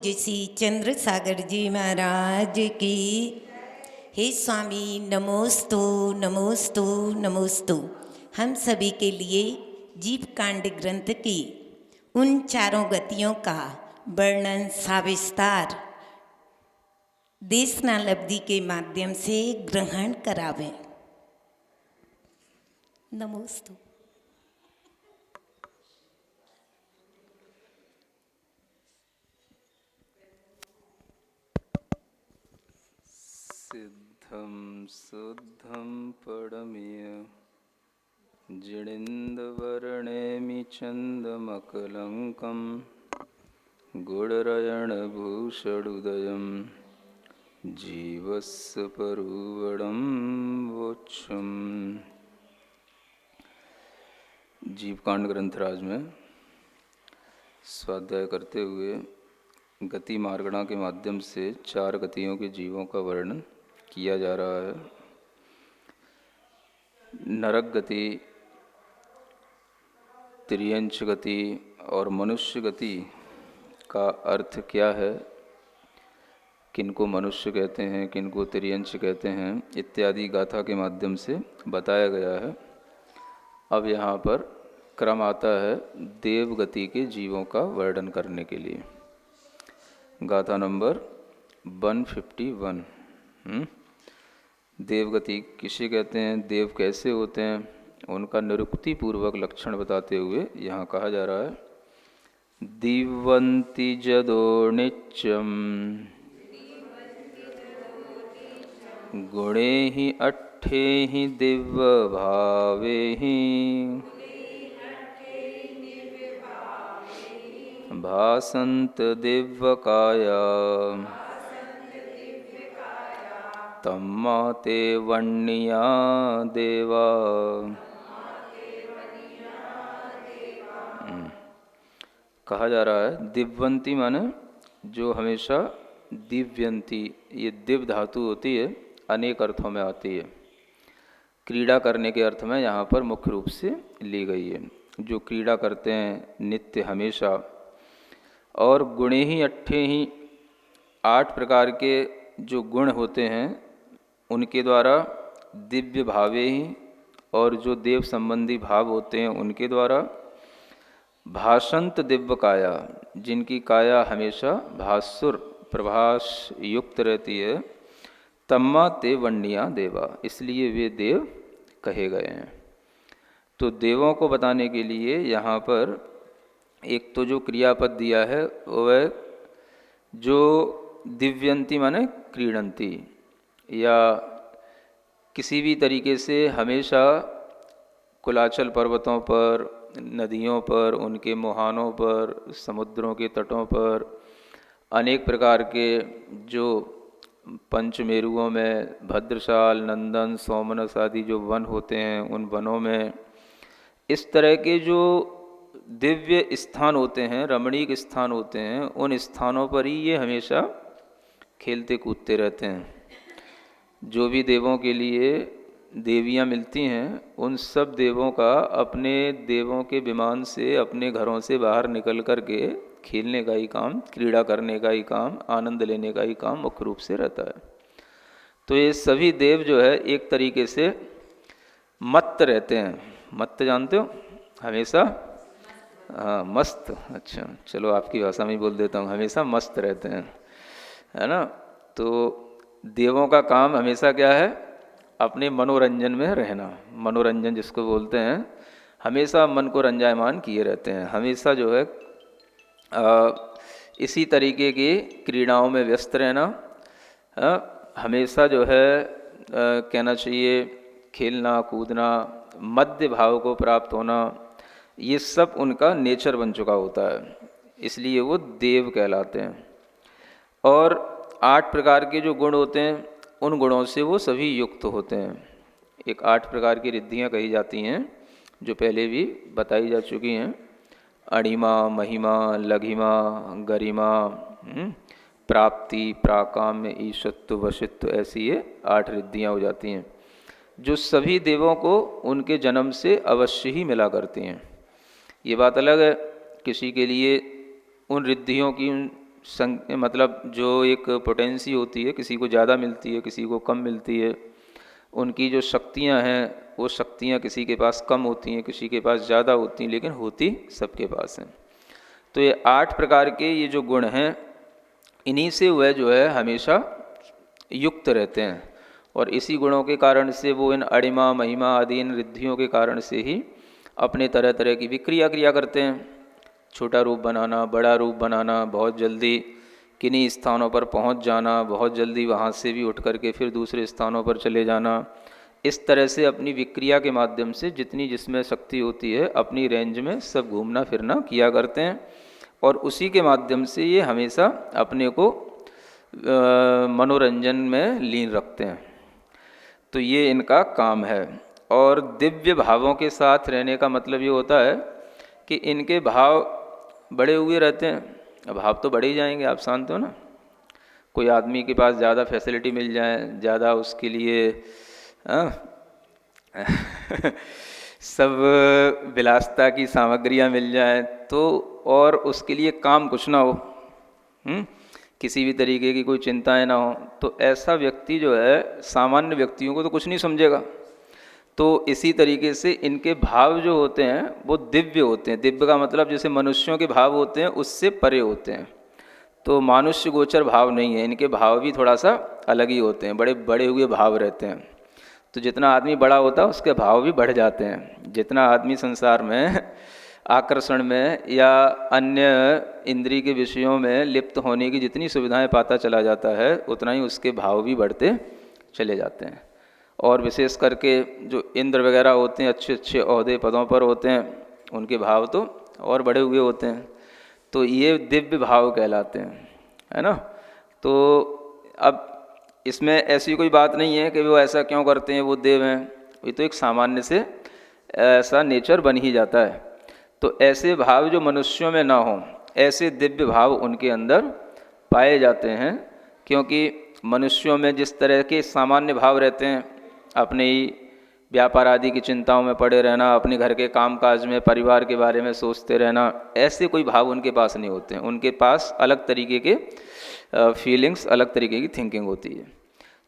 श्री चंद्र सागर जी महाराज की। हे स्वामी नमोस्तु नमोस्तु नमोस्तु। हम सभी के लिए जीव कांड ग्रंथ की उन चारों गतियों का वर्णन सविस्तार देशनालब्धि के माध्यम से ग्रहण करावें। नमोस्तु। सिद्धं शुद्धं पडमेय जिणेन्दवर्णेमि चन्दमकलङ्कं गुणरयणभूषडुदयं जीवस्य परुवडं वोक्षम्। जीवकांड ग्रंथराज में स्वाध्याय करते हुए गति मार्गणा के माध्यम से चार गतियों के जीवों का वर्णन किया जा रहा है। नरक गति, त्रियंच गति और मनुष्य गति का अर्थ क्या है, किनको मनुष्य कहते हैं, किनको त्रियंच कहते हैं, इत्यादि गाथा के माध्यम से बताया गया है। अब यहाँ पर क्रम आता है देव गति के जीवों का वर्णन करने के लिए। गाथा नंबर 151। देवगति किसे कहते हैं, देव कैसे होते हैं, उनका निरुक्ति पूर्वक लक्षण बताते हुए यहाँ कहा जा रहा है। दिवंति जदो नित्यम गुणे ही अट्ठे ही दिव्य भावे ही भासंत दिव्य काया तम्मा ते वन्निया देवा। कहा जा रहा है दिव्यंती माने जो हमेशा दिव्यंती, ये दिव्य धातु होती है, अनेक अर्थों में आती है। क्रीड़ा करने के अर्थ में यहाँ पर मुख्य रूप से ली गई है। जो क्रीड़ा करते हैं नित्य हमेशा। और गुणे ही अट्ठे ही, 8 प्रकार के जो गुण होते हैं उनके द्वारा दिव्य भावे ही, और जो देव संबंधी भाव होते हैं उनके द्वारा भाषंत दिव्य काया, जिनकी काया हमेशा भास्वर प्रभास युक्त रहती है। तम्मा ते वन्निया देवा, इसलिए वे देव कहे गए हैं। तो देवों को बताने के लिए यहाँ पर एक तो जो क्रियापद दिया है वह जो दिव्यंती माने क्रीडंती, या किसी भी तरीके से हमेशा कुलाचल पर्वतों पर, नदियों पर, उनके मुहानों पर, समुद्रों के तटों पर, अनेक प्रकार के जो पंचमेरुओं में भद्रशाल, नंदन, सोमनस आदि जो वन होते हैं उन वनों में इस तरह के जो दिव्य स्थान होते हैं, रमणीक स्थान होते हैं, उन स्थानों पर ही ये हमेशा खेलते कूदते रहते हैं। जो भी देवों के लिए देवियां मिलती हैं उन सब देवों का अपने देवों के विमान से, अपने घरों से बाहर निकल कर के खेलने का ही काम, क्रीड़ा करने का ही काम, आनंद लेने का ही काम मुख्य रूप से रहता है। तो ये सभी देव जो है एक तरीके से मत्त रहते हैं। मत्त जानते हो, हमेशा हाँ मस्त। अच्छा चलो आपकी भाषा में ही बोल देता हूँ, हमेशा मस्त रहते हैं, है ना। तो देवों का काम हमेशा क्या है, अपने मनोरंजन में रहना। मनोरंजन जिसको बोलते हैं, हमेशा मन को रंजायमान किए रहते हैं, हमेशा जो है इसी तरीके की क्रीड़ाओं में व्यस्त रहना। हमेशा जो है कहना चाहिए खेलना कूदना, मध्य भाव को प्राप्त होना, ये सब उनका नेचर बन चुका होता है, इसलिए वो देव कहलाते हैं। और 8 प्रकार के जो गुण होते हैं उन गुणों से वो सभी युक्त होते हैं। एक 8 प्रकार की रिद्धियाँ कही जाती हैं जो पहले भी बताई जा चुकी हैं। अणिमा, महिमा, लघिमा, गरिमा, प्राप्ति, प्राकाम्य, ईशत्व, वशित्व, ऐसी ये 8 रिद्धियाँ हो जाती हैं जो सभी देवों को उनके जन्म से अवश्य ही मिला करती हैं। ये बात अलग है किसी के लिए उन रिद्धियों की, उन मतलब जो एक पोटेंसी होती है, किसी को ज़्यादा मिलती है, किसी को कम मिलती है। उनकी जो शक्तियां हैं वो शक्तियां किसी के पास कम होती हैं, किसी के पास ज़्यादा होती हैं, लेकिन होती सबके पास हैं। तो ये 8 प्रकार के ये जो गुण हैं, इन्हीं से वह जो है हमेशा युक्त रहते हैं। और इसी गुणों के कारण से वो इन अणिमा महिमा आदि इन रिद्धियों के कारण से ही अपने तरह तरह की विक्रिया क्रिया करते हैं। छोटा रूप बनाना, बड़ा रूप बनाना, बहुत जल्दी किन्हीं स्थानों पर पहुंच जाना, बहुत जल्दी वहां से भी उठ करके फिर दूसरे स्थानों पर चले जाना। इस तरह से अपनी विक्रिया के माध्यम से जितनी जिसमें शक्ति होती है अपनी रेंज में सब घूमना फिरना किया करते हैं। और उसी के माध्यम से ये हमेशा अपने को मनोरंजन में लीन रखते हैं। तो ये इनका काम है। और दिव्य भावों के साथ रहने का मतलब ये होता है कि इनके भाव बड़े हुए रहते हैं। भाव तो बढ़े ही जाएंगे, आप जानते हो ना। कोई आदमी के पास ज़्यादा फैसिलिटी मिल जाए, ज़्यादा उसके लिए सब विलासता की सामग्रियां मिल जाएं तो, और उसके लिए काम कुछ ना हो, किसी भी तरीके की कोई चिंताएं ना हो, तो ऐसा व्यक्ति जो है सामान्य व्यक्तियों को तो कुछ नहीं समझेगा। तो इसी तरीके से इनके भाव जो होते हैं वो दिव्य होते हैं। दिव्य का मतलब जैसे मनुष्यों के भाव होते हैं उससे परे होते हैं। तो मानुष्य गोचर भाव नहीं है, इनके भाव भी थोड़ा सा अलग ही होते हैं, बड़े बड़े हुए भाव रहते हैं। तो जितना आदमी बड़ा होता है उसके भाव भी बढ़ जाते हैं। जितना आदमी संसार में आकर्षण में या अन्य इंद्रिय के विषयों में लिप्त होने की जितनी सुविधाएं पाता चला जाता है उतना ही उसके भाव भी बढ़ते चले जाते हैं। और विशेष करके जो इंद्र वगैरह होते हैं, अच्छे अच्छे ओहदे पदों पर होते हैं, उनके भाव तो और बड़े हुए होते हैं। तो ये दिव्य भाव कहलाते हैं, है ना। तो अब इसमें ऐसी कोई बात नहीं है कि वो ऐसा क्यों करते हैं, वो देव हैं। ये तो एक सामान्य से ऐसा नेचर बन ही जाता है। तो ऐसे भाव जो मनुष्यों में ना हो, ऐसे दिव्य भाव उनके अंदर पाए जाते हैं। क्योंकि मनुष्यों में जिस तरह के सामान्य भाव रहते हैं, अपने ही व्यापार आदि की चिंताओं में पड़े रहना, अपने घर के कामकाज में परिवार के बारे में सोचते रहना, ऐसे कोई भाव उनके पास नहीं होते हैं। उनके पास अलग तरीके के फीलिंग्स, अलग तरीके की थिंकिंग होती है।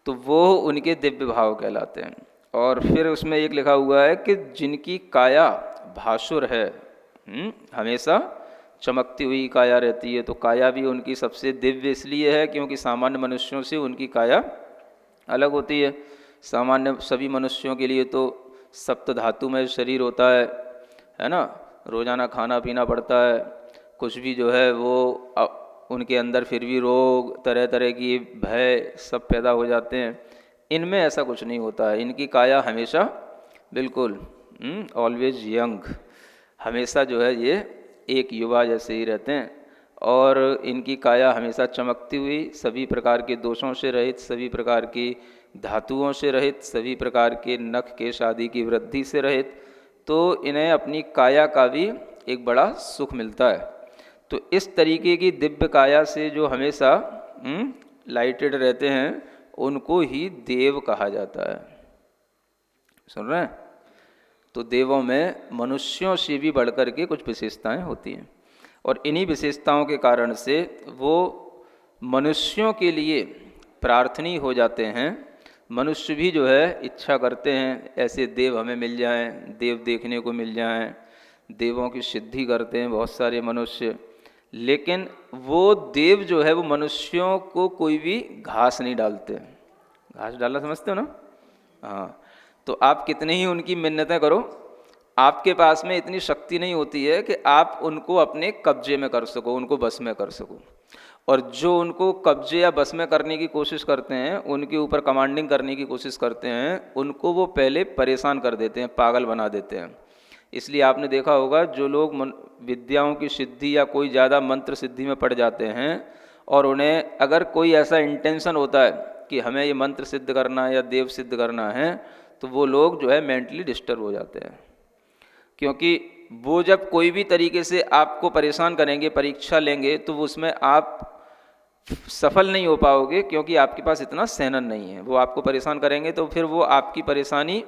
तो वो उनके दिव्य भाव कहलाते हैं। और फिर उसमें एक लिखा हुआ है कि जिनकी काया भासुर है, हमेशा चमकती हुई काया रहती है। तो काया भी उनकी सबसे दिव्य इसलिए है क्योंकि सामान्य मनुष्यों से उनकी काया अलग होती है। सामान्य सभी मनुष्यों के लिए तो सप्त धातु में शरीर होता है ना। रोज़ाना खाना पीना पड़ता है, कुछ भी जो है वो उनके अंदर फिर भी रोग, तरह तरह की भय सब पैदा हो जाते हैं। इनमें ऐसा कुछ नहीं होता है। इनकी काया हमेशा बिल्कुल ऑलवेज यंग, हमेशा जो है ये एक युवा जैसे ही रहते हैं। और इनकी काया हमेशा चमकती हुई, सभी प्रकार के दोषों से रहित, सभी प्रकार की धातुओं से रहित, सभी प्रकार के नख केश आदि की वृद्धि से रहित। तो इन्हें अपनी काया का भी एक बड़ा सुख मिलता है। तो इस तरीके की दिव्य काया से जो हमेशा लाइटेड रहते हैं उनको ही देव कहा जाता है। सुन रहे हैं। तो देवों में मनुष्यों से भी बढ़कर के कुछ विशेषताएं होती हैं। और इन्हीं विशेषताओं के कारण से वो मनुष्यों के लिए प्रार्थनीय हो जाते हैं। मनुष्य भी जो है इच्छा करते हैं ऐसे देव हमें मिल जाएं, देव देखने को मिल जाएं। देवों की सिद्धि करते हैं बहुत सारे मनुष्य। लेकिन वो देव जो है वो मनुष्यों को कोई भी घास नहीं डालते। घास डालना समझते हो ना। हाँ। तो आप कितने ही उनकी मिन्नतें करो, आपके पास में इतनी शक्ति नहीं होती है कि आप उनको अपने कब्जे में कर सको, उनको बस में कर सको। और जो उनको कब्जे या बस में करने की कोशिश करते हैं, उनके ऊपर कमांडिंग करने की कोशिश करते हैं, उनको वो पहले परेशान कर देते हैं, पागल बना देते हैं। इसलिए आपने देखा होगा जो लोग विद्याओं की सिद्धि या कोई ज़्यादा मंत्र सिद्धि में पड़ जाते हैं और उन्हें अगर कोई ऐसा इंटेंशन होता है कि हमें ये मंत्र सिद्ध करना है या देव सिद्ध करना है, तो वो लोग जो है मेंटली डिस्टर्ब हो जाते हैं। क्योंकि वो जब कोई भी तरीके से आपको परेशान करेंगे, परीक्षा लेंगे, तो उसमें आप सफल नहीं हो पाओगे क्योंकि आपके पास इतना सहनन नहीं है। वो आपको परेशान करेंगे तो फिर वो आपकी परेशानी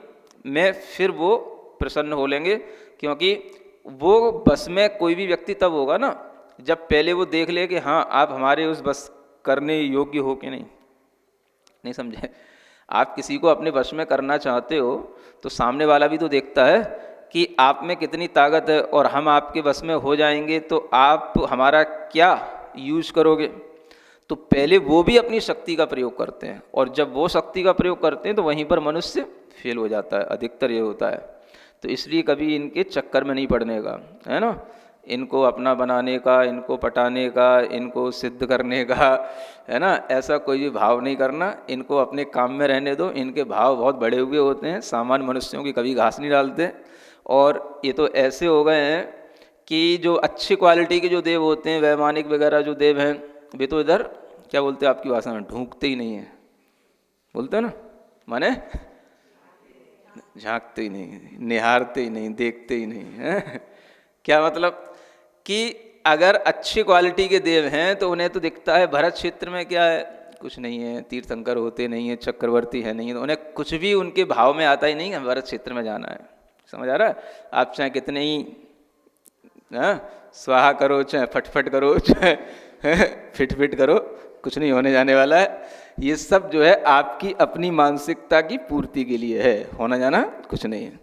में फिर वो प्रसन्न हो लेंगे। क्योंकि वो बस में कोई भी व्यक्ति तब होगा ना जब पहले वो देख ले कि हाँ आप हमारे उस बस करने योग्य हो कि नहीं समझे। आप किसी को अपने वश में करना चाहते हो तो सामने वाला भी तो देखता है कि आप में कितनी ताकत है, और हम आपके वश में हो जाएंगे तो आप हमारा क्या यूज करोगे। तो पहले वो भी अपनी शक्ति का प्रयोग करते हैं, और जब वो शक्ति का प्रयोग करते हैं तो वहीं पर मनुष्य फेल हो जाता है, अधिकतर ये होता है। तो इसलिए कभी इनके चक्कर में नहीं पड़ने का, है ना, इनको अपना बनाने का, इनको पटाने का, इनको सिद्ध करने का, है ना, ऐसा कोई भी भाव नहीं करना। इनको अपने काम में रहने दो। इनके भाव बहुत बड़े हुए होते हैं, सामान्य मनुष्यों की कभी घास नहीं डालते। और ये तो ऐसे हो गए हैं कि जो अच्छी क्वालिटी के जो देव होते हैं, वैमानिक वगैरह जो देव हैं, वे तो इधर क्या बोलते हैं आपकी भाषा में, ढूंढते ही नहीं है, बोलते हैं ना, माने झांकते ही नहीं, निहारते ही नहीं, देखते ही नहीं है। क्या मतलब कि अगर अच्छी क्वालिटी के देव हैं तो उन्हें तो दिखता है भरत क्षेत्र में क्या है, कुछ नहीं है, तीर्थंकर होते नहीं है, चक्रवर्ती है नहीं है, तो उन्हें कुछ भी उनके भाव में आता ही नहीं है भरत क्षेत्र में जाना है। समझ आ रहा है। आप चाहे कितने ही स्वाहा करो, चाहे फटफट करो, चाहे फिट करो, कुछ नहीं होने जाने वाला है। ये सब जो है आपकी अपनी मानसिकता की पूर्ति के लिए है, होना जाना कुछ नहीं है।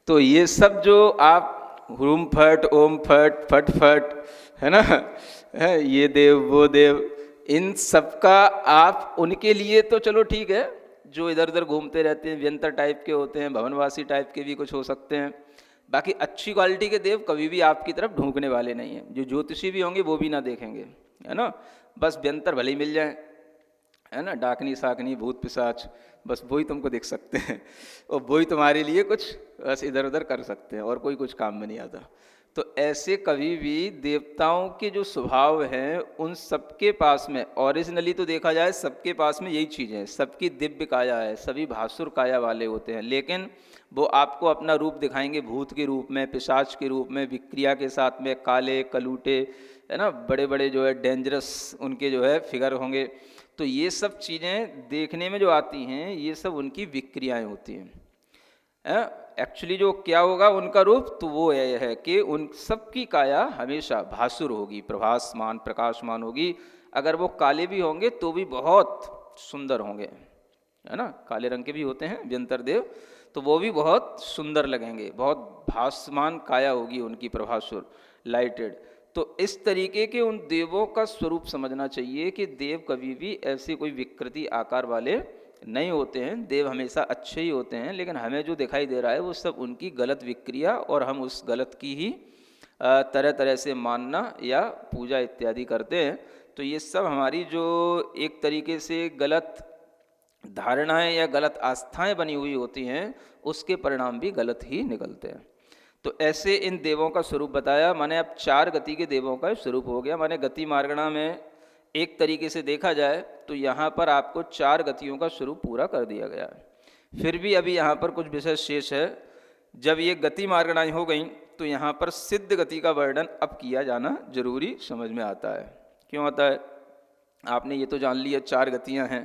तो ये सब जो आप हुम फट ओम फट फट फट, है ना, ये देव वो देव, इन सब का आप उनके लिए तो चलो ठीक है, जो इधर उधर घूमते रहते हैं, व्यंतर टाइप के होते हैं, भवनवासी टाइप के भी कुछ हो सकते हैं। बाकी अच्छी क्वालिटी के देव कभी भी आपकी तरफ ढूंकने वाले नहीं हैं। जो ज्योतिषी भी होंगे वो भी ना देखेंगे, है ना, बस व्यंतर भले ही मिल जाए, है ना, डाकनी साकनी भूत पिशाच, बस वही तुमको देख सकते हैं और वही तुम्हारे लिए कुछ बस इधर उधर कर सकते हैं, और कोई कुछ काम में नहीं आता। तो ऐसे कभी भी देवताओं के जो स्वभाव हैं उन सबके पास में ओरिजिनली तो देखा जाए सबके पास में यही चीज़ है, सबकी दिव्य काया है, सभी भासुर काया वाले होते हैं। लेकिन वो आपको अपना रूप दिखाएंगे भूत के रूप में, पिशाच के रूप में, विक्रिया के साथ में, काले कलूटे, है ना, बड़े बड़े जो है डेंजरस उनके जो है फिगर होंगे। तो ये सब चीज़ें देखने में जो आती हैं ये सब उनकी विक्रियाएं होती हैं। एक्चुअली जो क्या होगा उनका रूप, तो वो यह है कि उन सब की काया हमेशा भासुर होगी, प्रभासमान प्रकाशमान होगी। अगर वो काले भी होंगे तो भी बहुत सुंदर होंगे, है ना, काले रंग के भी होते हैं व्यंतर देव, तो वो भी बहुत सुंदर लगेंगे, बहुत भासमान काया होगी उनकी, प्रभासुर लाइटेड। तो इस तरीके के उन देवों का स्वरूप समझना चाहिए कि देव कभी भी ऐसी कोई विकृति आकार वाले नहीं होते हैं। देव हमेशा अच्छे ही होते हैं, लेकिन हमें जो दिखाई दे रहा है वो सब उनकी गलत विक्रिया, और हम उस गलत की ही तरह तरह से मानना या पूजा इत्यादि करते हैं। तो ये सब हमारी जो एक तरीके से गलत धारणाएं या गलत आस्थाएं बनी हुई होती हैं उसके परिणाम भी गलत ही निकलते हैं। तो ऐसे इन देवों का स्वरूप बताया। माने अब 4 गति के देवों का स्वरूप हो गया। माने गति मार्गणा में एक तरीके से देखा जाए तो यहाँ पर आपको 4 गतियों का स्वरूप पूरा कर दिया गया है। फिर भी अभी यहाँ पर कुछ विषय शेष है। जब ये गति मार्गणाएं हो गई तो यहाँ पर सिद्ध गति का वर्णन अब किया जाना जरूरी समझ में आता है। क्यों आता है? आपने ये तो जान लिया 4 गतियाँ हैं।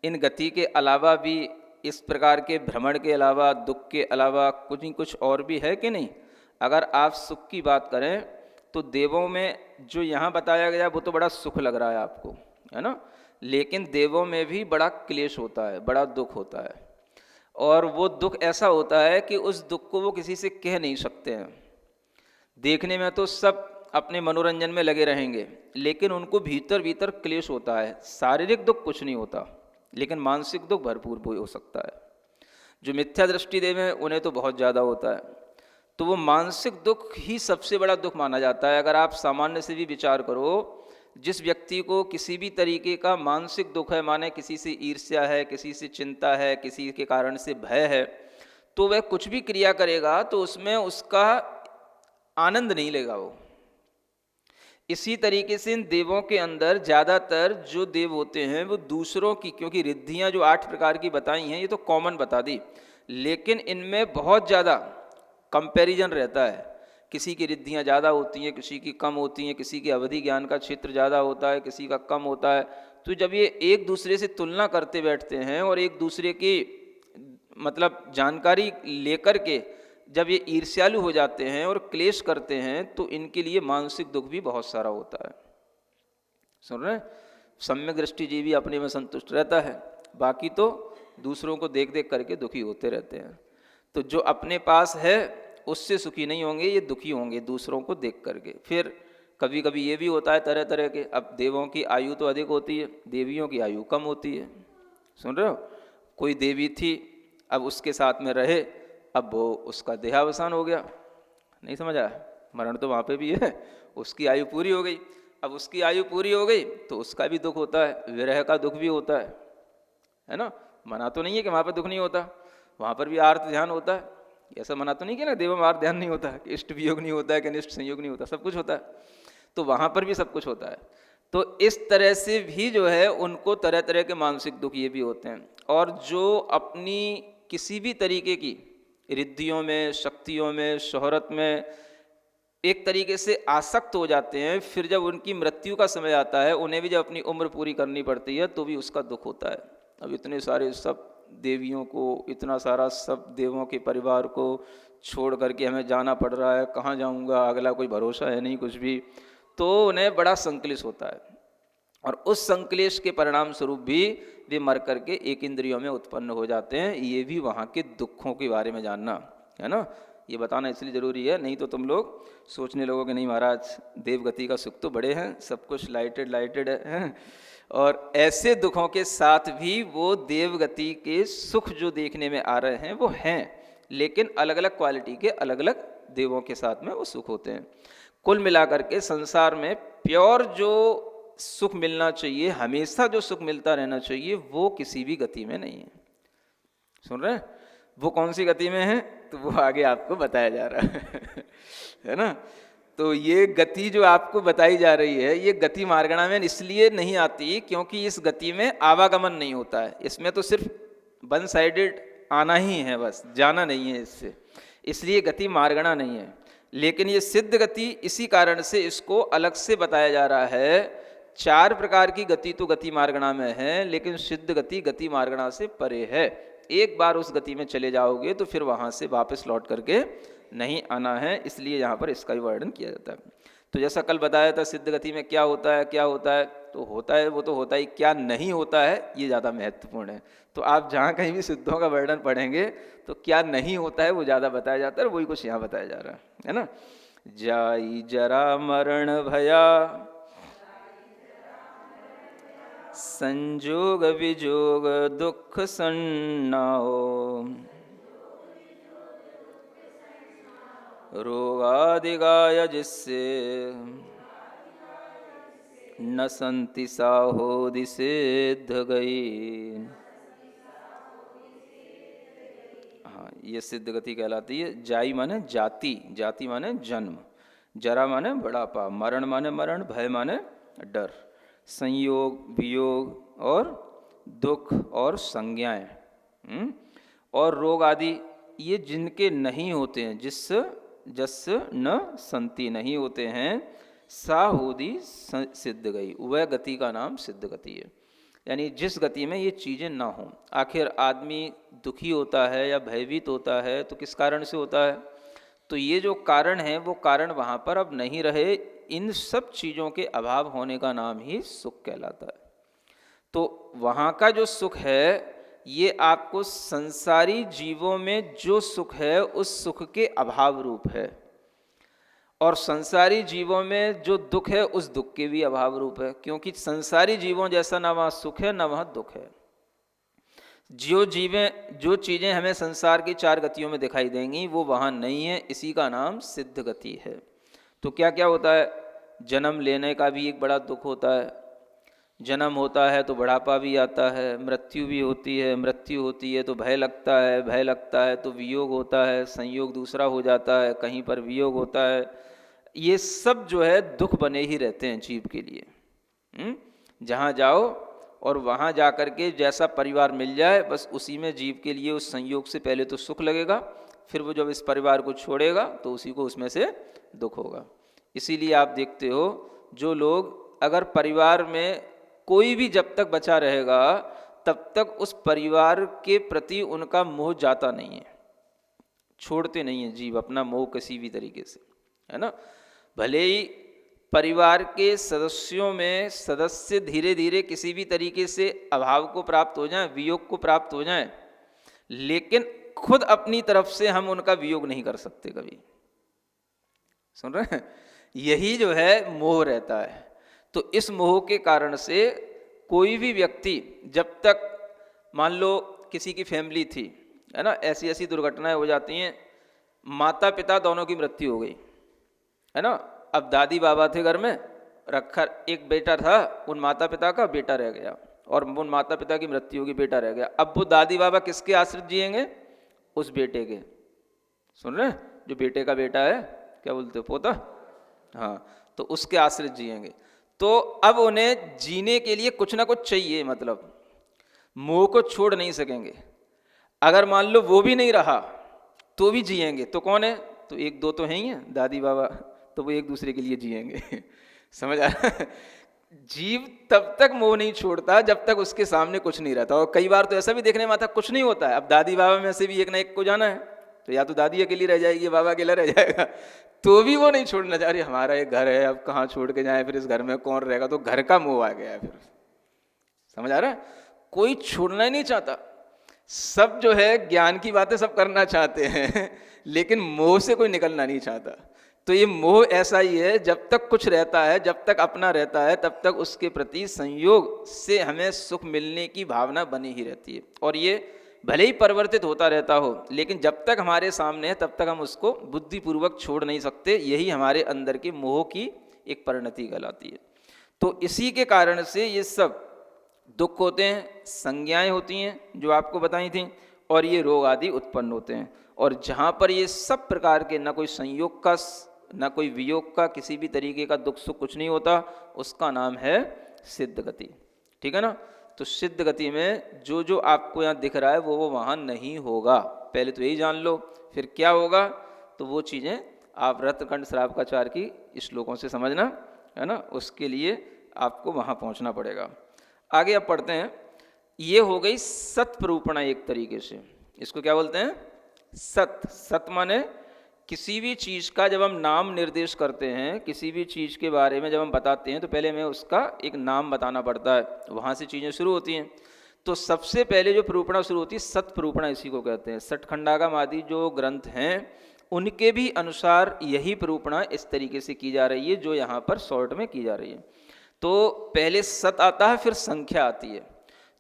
इन गति के अलावा भी इस प्रकार के भ्रमण के अलावा, दुख के अलावा कुछ और भी है कि नहीं? अगर आप सुख की बात करें तो देवों में जो यहाँ बताया गया वो तो बड़ा सुख लग रहा है आपको, है ना, लेकिन देवों में भी बड़ा क्लेश होता है, बड़ा दुख होता है। और वो दुख ऐसा होता है कि उस दुख को वो किसी से कह नहीं सकते हैं। देखने में तो सब अपने मनोरंजन में लगे रहेंगे, लेकिन उनको भीतर भीतर क्लेश होता है। शारीरिक दुख कुछ नहीं होता, लेकिन मानसिक दुख भरपूर हो सकता है। जो मिथ्या दृष्टि देव हैं उन्हें तो बहुत ज़्यादा होता है। तो वो मानसिक दुख ही सबसे बड़ा दुख माना जाता है। अगर आप सामान्य से भी विचार करो, जिस व्यक्ति को किसी भी तरीके का मानसिक दुख है, माने किसी से ईर्ष्या है, किसी से चिंता है, किसी के कारण से भय है, तो वह कुछ भी क्रिया करेगा तो उसमें उसका आनंद नहीं लेगा वो। इसी तरीके से इन देवों के अंदर ज़्यादातर जो देव होते हैं वो दूसरों की, क्योंकि रिद्धियाँ जो 8 प्रकार की बताई हैं ये तो कॉमन बता दी, लेकिन इनमें बहुत ज़्यादा कंपैरिजन रहता है। किसी की रिद्धियाँ ज़्यादा होती हैं, किसी की कम होती हैं, किसी की अवधि ज्ञान का क्षेत्र ज़्यादा होता है, किसी का कम होता है। तो जब ये एक दूसरे से तुलना करते बैठते हैं और एक दूसरे की मतलब जानकारी लेकर के जब ये ईर्ष्यालु हो जाते हैं और क्लेश करते हैं तो इनके लिए मानसिक दुख भी बहुत सारा होता है। सुन रहे हैं? सम्यक दृष्टि जीवी अपने में संतुष्ट रहता है, बाकी तो दूसरों को देख देख करके दुखी होते रहते हैं। तो जो अपने पास है उससे सुखी नहीं होंगे, ये दुखी होंगे दूसरों को देख करके। फिर कभी कभी ये भी होता है तरह तरह के, अब देवों की आयु तो अधिक होती है, देवियों की आयु कम होती है। सुन रहे हो? कोई देवी थी, अब उसके साथ में रहे, अब वो उसका देहावसान हो गया, नहीं समझ आया? मरण तो वहाँ पे भी है, उसकी आयु पूरी हो गई। अब उसकी आयु पूरी हो गई तो उसका भी दुख होता है, विरह का दुख भी होता है ना? मना तो नहीं है कि वहाँ पर दुख नहीं होता, वहाँ पर भी आर्त ध्यान होता है। ऐसा मना तो नहीं कि ना देवों में आर्त ध्यान नहीं होता, कि इष्ट वियोग नहीं होता है, कि अनिष्ट संयोग नहीं होता, सब कुछ होता है। तो वहाँ पर भी सब कुछ होता है। तो इस तरह से भी जो है उनको तरह तरह के मानसिक दुख ये भी होते हैं। और जो अपनी किसी भी तरीके की रिद्धियों में, शक्तियों में, शोहरत में एक तरीके से आसक्त हो जाते हैं, फिर जब उनकी मृत्यु का समय आता है, उन्हें भी जब अपनी उम्र पूरी करनी पड़ती है तो भी उसका दुख होता है। अब इतने सारे सब देवियों को, इतना सारा सब देवों के परिवार को छोड़ करके हमें जाना पड़ रहा है, कहाँ जाऊँगा, अगला कोई भरोसा है नहीं कुछ भी, तो उन्हें बड़ा संकलेश होता है। और उस संकलेश के परिणाम स्वरूप भी वे मर करके एक इंद्रियों में उत्पन्न हो जाते हैं। ये भी वहाँ के दुखों के बारे में जानना है ना, ये बताना इसलिए ज़रूरी है, नहीं तो तुम लोग सोचने लगोगे नहीं महाराज देवगति का सुख तो बड़े हैं, सब कुछ लाइटेड है। और ऐसे दुखों के साथ भी वो देवगति के सुख जो देखने में आ रहे हैं वो हैं, लेकिन अलग अलग क्वालिटी के अलग अलग देवों के साथ में वो सुख होते हैं। कुल मिलाकर के संसार में प्योर जो सुख मिलना चाहिए, हमेशा जो सुख मिलता रहना चाहिए, वो किसी भी गति में नहीं है। सुन रहे हैं? वो कौन सी गति में है तो वो आगे आपको बताया जा रहा है ना। तो ये गति जो आपको बताई जा रही है, ये गति मार्गणा में इसलिए नहीं आती क्योंकि इस गति में आवागमन नहीं होता है, इसमें तो सिर्फ वन साइडेड आना ही है, बस जाना नहीं है इससे, इसलिए गति मार्गणा नहीं है। लेकिन ये सिद्ध गति इसी कारण से इसको अलग से बताया जा रहा है। 4 प्रकार की गति तो गति मार्गणा में है, लेकिन सिद्ध गति गति मार्गणा से परे है। एक बार उस गति में चले जाओगे तो फिर वहाँ से वापस लौट करके नहीं आना है, इसलिए यहाँ पर इसका भी वर्णन किया जाता है। तो जैसा कल बताया था सिद्ध गति में क्या होता है, तो होता है वो तो होता ही, क्या नहीं होता है ये ज़्यादा महत्वपूर्ण है। तो आप जहाँ कहीं भी सिद्धों का वर्णन पढ़ेंगे तो क्या नहीं होता है वो ज़्यादा बताया जाता है, वही कुछ यहाँ बताया जा रहा है ना। जाई जरा मरण भया संजोग विजोग दुख सन्नाओ रोगादिगाय जिससे न संति साहोदि सिद्ध गई। हाँ, ये सिद्ध गति कहलाती है। जाई माने जाति, जाति माने जन्म, जरा माने बुढ़ापा, मरण माने मरण, भय माने डर, संयोग वियोग और दुख और संज्ञाएं और रोग आदि, ये जिनके नहीं होते हैं, जिस जस न संति नहीं होते हैं, साहोदी सिद्ध गई, वह गति का नाम सिद्ध गति है। यानी जिस गति में ये चीज़ें ना हों। आखिर आदमी दुखी होता है या भयभीत होता है तो किस कारण से होता है, तो ये जो कारण है वो कारण वहाँ पर अब नहीं रहे। इन सब चीज़ों के अभाव होने का नाम ही सुख कहलाता है। तो वहाँ का जो सुख है ये आपको संसारी जीवों में जो सुख है उस सुख के अभाव रूप है, और संसारी जीवों में जो दुख है उस दुख के भी अभाव रूप है, क्योंकि संसारी जीवों जैसा ना वहाँ सुख है ना वहाँ दुख है। जो चीज़ें हमें संसार की 4 गतियों में दिखाई देंगी वो वहाँ नहीं है, इसी का नाम सिद्ध गति है। तो क्या क्या होता है, जन्म लेने का भी एक बड़ा दुख होता है, जन्म होता है तो बुढ़ापा भी आता है, मृत्यु भी होती है, मृत्यु होती है तो भय लगता है, भय लगता है तो वियोग होता है, संयोग दूसरा हो जाता है, कहीं पर वियोग होता है। ये सब जो है दुख बने ही रहते हैं जीव के लिए। जहाँ जाओ और वहाँ जा कर के जैसा परिवार मिल जाए बस उसी में जीव के लिए उस संयोग से पहले तो सुख लगेगा, फिर वो जब इस परिवार को छोड़ेगा तो उसी को उसमें से दुख होगा। इसीलिए आप देखते हो जो लोग अगर परिवार में कोई भी जब तक बचा रहेगा तब तक उस परिवार के प्रति उनका मोह जाता नहीं है। छोड़ते नहीं हैं जीव अपना मोह किसी भी तरीके से, है ना। भले ही परिवार के सदस्यों में सदस्य धीरे धीरे किसी भी तरीके से अभाव को प्राप्त हो जाएं, वियोग को प्राप्त हो जाएं, लेकिन खुद अपनी तरफ से हम उनका वियोग नहीं कर सकते कभी। सुन रहे हैं, यही जो है मोह रहता है। तो इस मोह के कारण से कोई भी व्यक्ति जब तक, मान लो किसी की फैमिली थी, है ना, ऐसी ऐसी दुर्घटनाएं हो जाती हैं, माता पिता दोनों की मृत्यु हो गई, है ना। अब दादी बाबा थे घर में रखा, एक बेटा था, उन माता पिता का बेटा रह गया, और उन माता पिता की मृत्यु होगी, बेटा रह गया। अब वो दादी बाबा किसके आश्रित जिएंगे? उस बेटे के। सुन रहे हैं, जो बेटे का बेटा है, क्या बोलते हो, पोता, हाँ, तो उसके आश्रित जिएंगे। तो अब उन्हें जीने के लिए कुछ ना कुछ चाहिए, मतलब मोह को छोड़ नहीं सकेंगे। अगर मान लो वो भी नहीं रहा तो भी जिएंगे, तो कौन है? तो एक दो तो हैं ही हैं, दादी बाबा, तो वो एक दूसरे के लिए जिएंगे। समझ आ रहा है? जीव तब तक मोह नहीं छोड़ता जब तक उसके सामने कुछ नहीं रहता। और कई बार तो ऐसा भी देखने में आता कुछ नहीं होता है, अब दादी बाबा में से भी एक ना एक को जाना है, तो या तो दादी अकेली रह जाएगी, बाबा अकेला रह जाएगा, तो भी वो नहीं छोड़ना चाह रही। हमारा एक घर है, अब कहाँ छोड़ के जाए, फिर इस घर में कौन रहेगा, तो घर का मोह आ गया है फिर। समझ आ रहा है? कोई छोड़ना ही नहीं चाहता, सब जो है ज्ञान की बातें सब करना चाहते हैं, लेकिन मोह से कोई निकलना नहीं चाहता। तो ये मोह ऐसा ही है, जब तक कुछ रहता है, जब तक अपना रहता है, तब तक उसके प्रति संयोग से हमें सुख मिलने की भावना बनी ही रहती है। और ये भले ही परिवर्तित होता रहता हो, लेकिन जब तक हमारे सामने है तब तक हम उसको बुद्धिपूर्वक छोड़ नहीं सकते। यही हमारे अंदर के मोह की एक परिणति कहलाती है। तो इसी के कारण से ये सब दुख होते हैं, संज्ञाएं होती हैं जो आपको बताई थी, और ये रोग आदि उत्पन्न होते हैं। और जहाँ पर ये सब प्रकार के, न कोई संयोग का, न कोई वियोग का, किसी भी तरीके का दुख सुख कुछ नहीं होता, उसका नाम है सिद्ध गति। ठीक है ना। तो सिद्ध गति में जो जो आपको यहाँ दिख रहा है वो वहाँ नहीं होगा, पहले तो यही जान लो। फिर क्या होगा, तो वो चीज़ें आप रत्नखंड श्रावकाचार्य की श्लोकों से समझना, है ना, उसके लिए आपको वहाँ पहुँचना पड़ेगा। आगे अब पढ़ते हैं। ये हो गई सत्प्रूपणा एक तरीके से, इसको क्या बोलते हैं? सत। सत माने किसी भी चीज़ का जब हम नाम निर्देश करते हैं, किसी भी चीज़ के बारे में जब हम बताते हैं, तो पहले हमें उसका एक नाम बताना पड़ता है, वहाँ से चीज़ें शुरू होती हैं। तो सबसे पहले जो प्रूपणा शुरू होती है, सत्प्रूपणा इसी को कहते हैं। सठखंडागम आदि जो ग्रंथ हैं उनके भी अनुसार यही प्रूपणा इस तरीके से की जा रही है, जो यहाँ पर शॉर्ट में की जा रही है। तो पहले सत आता है, फिर संख्या आती है।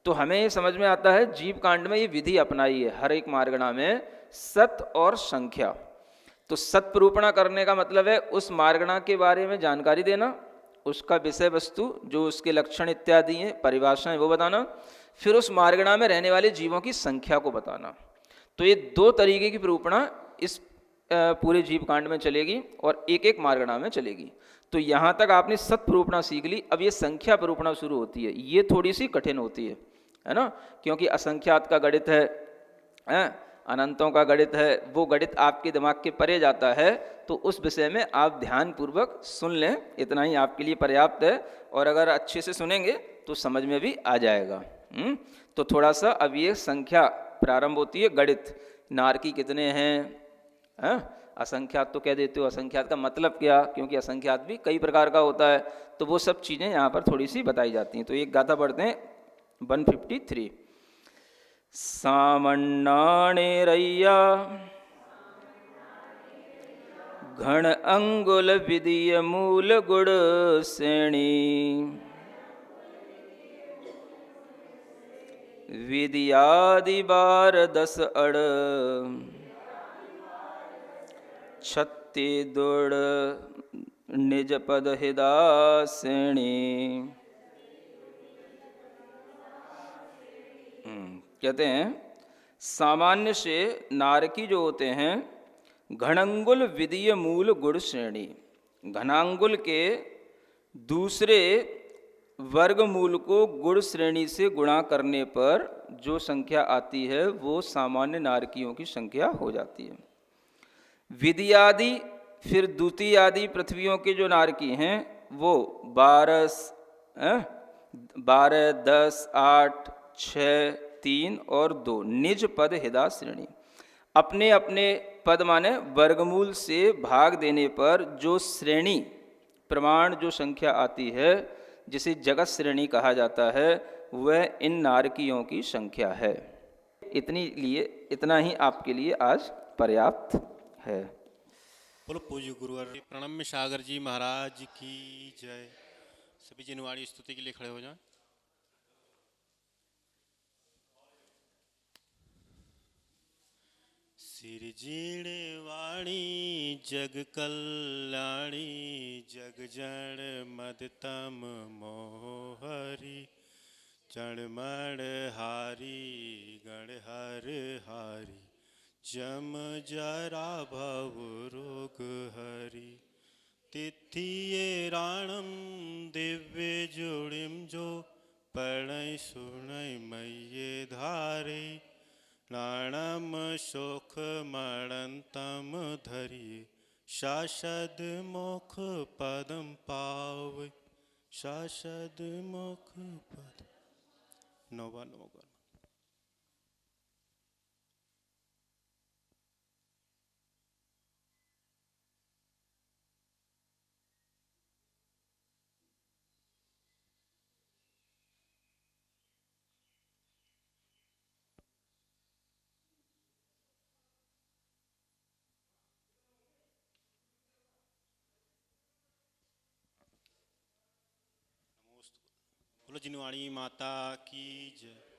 तो हमें ये समझ में आता है, जीव कांड में ये विधि अपनाई है हर एक मार्गणा में, सत और संख्या। तो सत्प्रूपणा करने का मतलब है उस मार्गणा के बारे में जानकारी देना, उसका विषय वस्तु जो उसके लक्षण इत्यादि हैं, परिभाषाएं, वो बताना, फिर उस मार्गणा में रहने वाले जीवों की संख्या को बताना। तो ये दो तरीके की प्रूपणा इस पूरे जीव कांड में चलेगी और एक एक मार्गणा में चलेगी। तो यहाँ तक आपने सत्प्रूपणा सीख ली। अब ये संख्या प्रूपणा शुरू होती है, ये थोड़ी सी कठिन होती है ना, क्योंकि असंख्यात का गणित है, अनंतों का गणित है, वो गणित आपके दिमाग के परे जाता है। तो उस विषय में आप ध्यानपूर्वक सुन लें, इतना ही आपके लिए पर्याप्त है। और अगर अच्छे से सुनेंगे तो समझ में भी आ जाएगा। तो थोड़ा सा अब ये संख्या प्रारंभ होती है। गणित, नारकी कितने हैं, असंख्यात तो कह देते हो, असंख्यात का मतलब क्या, क्योंकि असंख्यात भी कई प्रकार का होता है। तो वो सब चीज़ें यहाँ पर थोड़ी सी बताई जाती हैं। तो एक गाथा पढ़ते हैं 153। सामण्णाणेरय्या घन अंगुल विदीय मूल गुण श्रेणी विद्यादि बार 10 अड़ छत्ती दुड़ निज पद हिदासिणी। कहते हैं सामान्य से नारकी जो होते हैं, घनांगुल विदीय मूल गुण श्रेणी, घनांगुल के दूसरे वर्गमूल को गुण श्रेणी से गुणा करने पर जो संख्या आती है वो सामान्य नारकियों की संख्या हो जाती है। विद्यादि, फिर द्वितीय आदि पृथ्वियों के जो नारकी हैं वो 12, 10, 8, 6, 3 और 2 निज पद हिदा श्रेणी। अपने अपने पद माने वर्गमूल से भाग देने पर जो श्रेणी प्रमाण जो संख्या आती है जिसे जगत श्रेणी कहा जाता है वह इन नारकियों की संख्या है। इतना ही आपके लिए आज पर्याप्त है। बोलो पूज्य गुरुवर प्रणम्य सागर जी महाराज की जय। सभी जिनवाणी स्तुति के लिए खड़े हो जाएं। सिरजीण वाणी जग कल्याणी जग जन मदतम मोहरी चणमण हारी गण हर हारी जम जरा भव रोग हरि तिथिये राणम दिव्य जोड़िम जो प्रणय सुनय मय्ये धारे नाणम शोक मणंतम धरिये शाश्वत मोख पदम पावे शाश्वत मोख पद। नौवा नमो। बोलो जिनवाणी माता की जय।